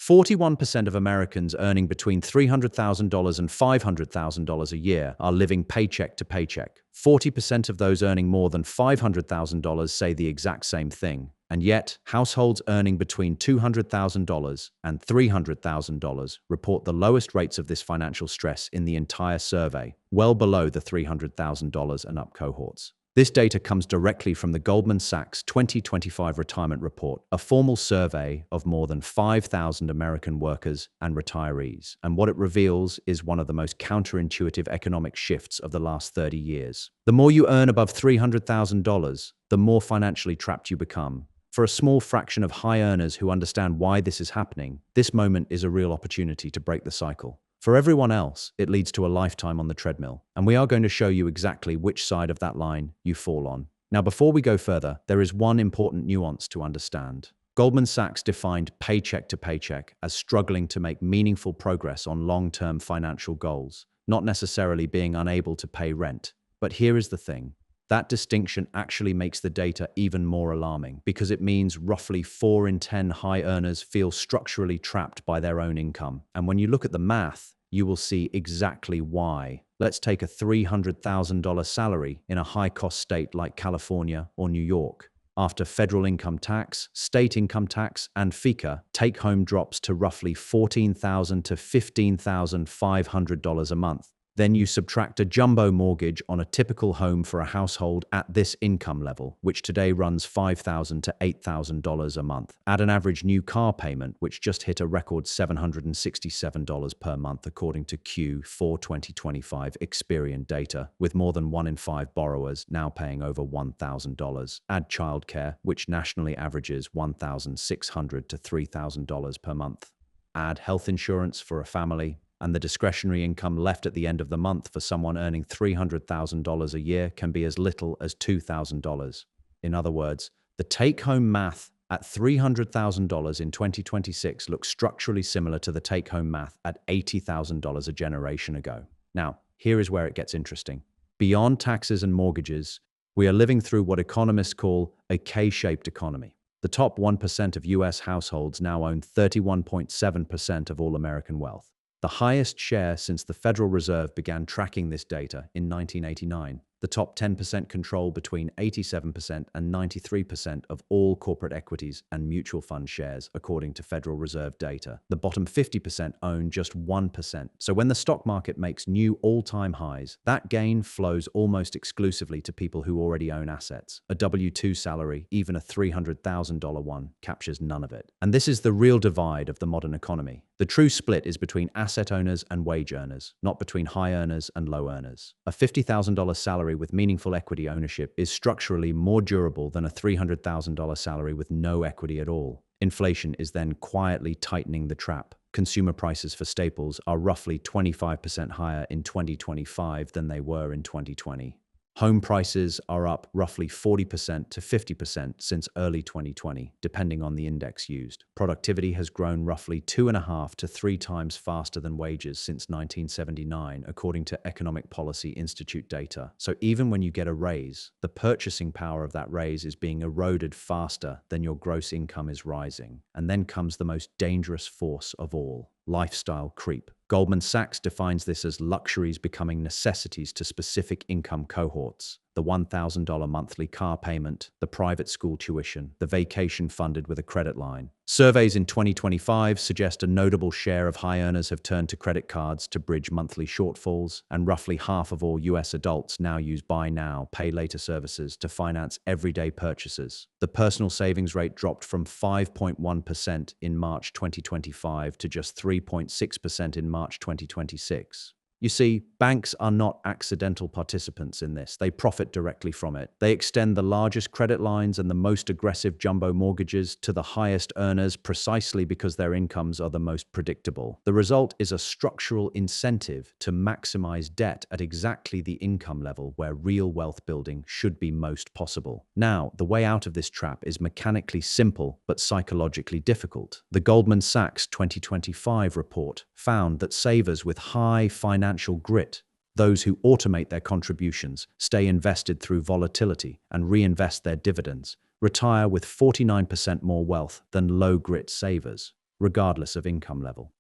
41% of Americans earning between $300,000 and $500,000 a year are living paycheck to paycheck. 40% of those earning more than $500,000 say the exact same thing. And yet, households earning between $200,000 and $300,000 report the lowest rates of this financial stress in the entire survey, well below the $300,000 and up cohorts. This data comes directly from the Goldman Sachs 2025 Retirement Report, a formal survey of more than 5,000 American workers and retirees. And what it reveals is one of the most counterintuitive economic shifts of the last 30 years. The more you earn above $300,000, the more financially trapped you become. For a small fraction of high earners who understand why this is happening, this moment is a real opportunity to break the cycle. For everyone else, it leads to a lifetime on the treadmill, and we are going to show you exactly which side of that line you fall on. Now, before we go further, there is one important nuance to understand. Goldman Sachs defined paycheck to paycheck as struggling to make meaningful progress on long-term financial goals, not necessarily being unable to pay rent. But here is the thing. That distinction actually makes the data even more alarming because it means roughly 4 in 10 high earners feel structurally trapped by their own income. And when you look at the math, you will see exactly why. Let's take a $300,000 salary in a high-cost state like California or New York. After federal income tax, state income tax, and FICA, take-home drops to roughly $14,000 to $15,500 a month. Then you subtract a jumbo mortgage on a typical home for a household at this income level, which today runs $5,000 to $8,000 a month. Add an average new car payment, which just hit a record $767 per month according to Q4 2025 Experian data, with more than 1 in 5 borrowers now paying over $1,000. Add childcare, which nationally averages $1,600 to $3,000 per month. Add health insurance for a family, and the discretionary income left at the end of the month for someone earning $300,000 a year can be as little as $2,000. In other words, the take-home math at $300,000 in 2026 looks structurally similar to the take-home math at $80,000 a generation ago. Now, here is where it gets interesting. Beyond taxes and mortgages, we are living through what economists call a K-shaped economy. The top 1% of US households now own 31.7% of all American wealth, the highest share since the Federal Reserve began tracking this data in 1989. The top 10% control between 87% and 93% of all corporate equities and mutual fund shares, according to Federal Reserve data. The bottom 50% own just 1%. So when the stock market makes new all-time highs, that gain flows almost exclusively to people who already own assets. A W-2 salary, even a $300,000 one, captures none of it. And this is the real divide of the modern economy. The true split is between asset owners and wage earners, not between high earners and low earners. A $50,000 salary with meaningful equity ownership is structurally more durable than a $300,000 salary with no equity at all. Inflation is then quietly tightening the trap. Consumer prices for staples are roughly 25% higher in 2025 than they were in 2020. Home prices are up roughly 40% to 50% since early 2020, depending on the index used. Productivity has grown roughly 2.5 to 3 times faster than wages since 1979, according to Economic Policy Institute data. So even when you get a raise, the purchasing power of that raise is being eroded faster than your gross income is rising. And then comes the most dangerous force of all: lifestyle creep. Goldman Sachs defines this as luxuries becoming necessities to specific income cohorts. The $1,000 monthly car payment, the private school tuition, the vacation funded with a credit line. Surveys in 2025 suggest a notable share of high earners have turned to credit cards to bridge monthly shortfalls, and roughly half of all US adults now use buy now, pay later services to finance everyday purchases. The personal savings rate dropped from 5.1% in March 2025 to just 3.6% in March 2026. You see, banks are not accidental participants in this. They profit directly from it. They extend the largest credit lines and the most aggressive jumbo mortgages to the highest earners precisely because their incomes are the most predictable. The result is a structural incentive to maximize debt at exactly the income level where real wealth building should be most possible. Now, the way out of this trap is mechanically simple but psychologically difficult. The Goldman Sachs 2025 report found that savers with high financial grit, those who automate their contributions, stay invested through volatility, and reinvest their dividends, retire with 49% more wealth than low-grit savers. regardless of income level.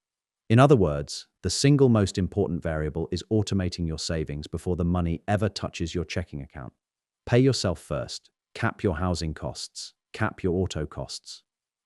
In other words, the single most important variable is automating your savings before the money ever touches your checking account. Pay yourself first. Cap your housing costs. Cap your auto costs.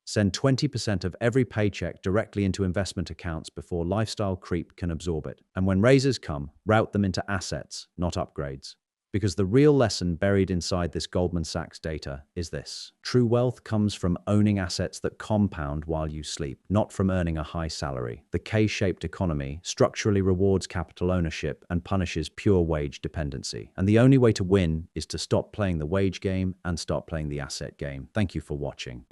Send 20% of every paycheck directly into investment accounts before lifestyle creep can absorb it. And when raises come, route them into assets, not upgrades. Because the real lesson buried inside this Goldman Sachs data is this: true wealth comes from owning assets that compound while you sleep, not from earning a high salary. The K-shaped economy structurally rewards capital ownership and punishes pure wage dependency. And the only way to win is to stop playing the wage game and start playing the asset game. Thank you for watching.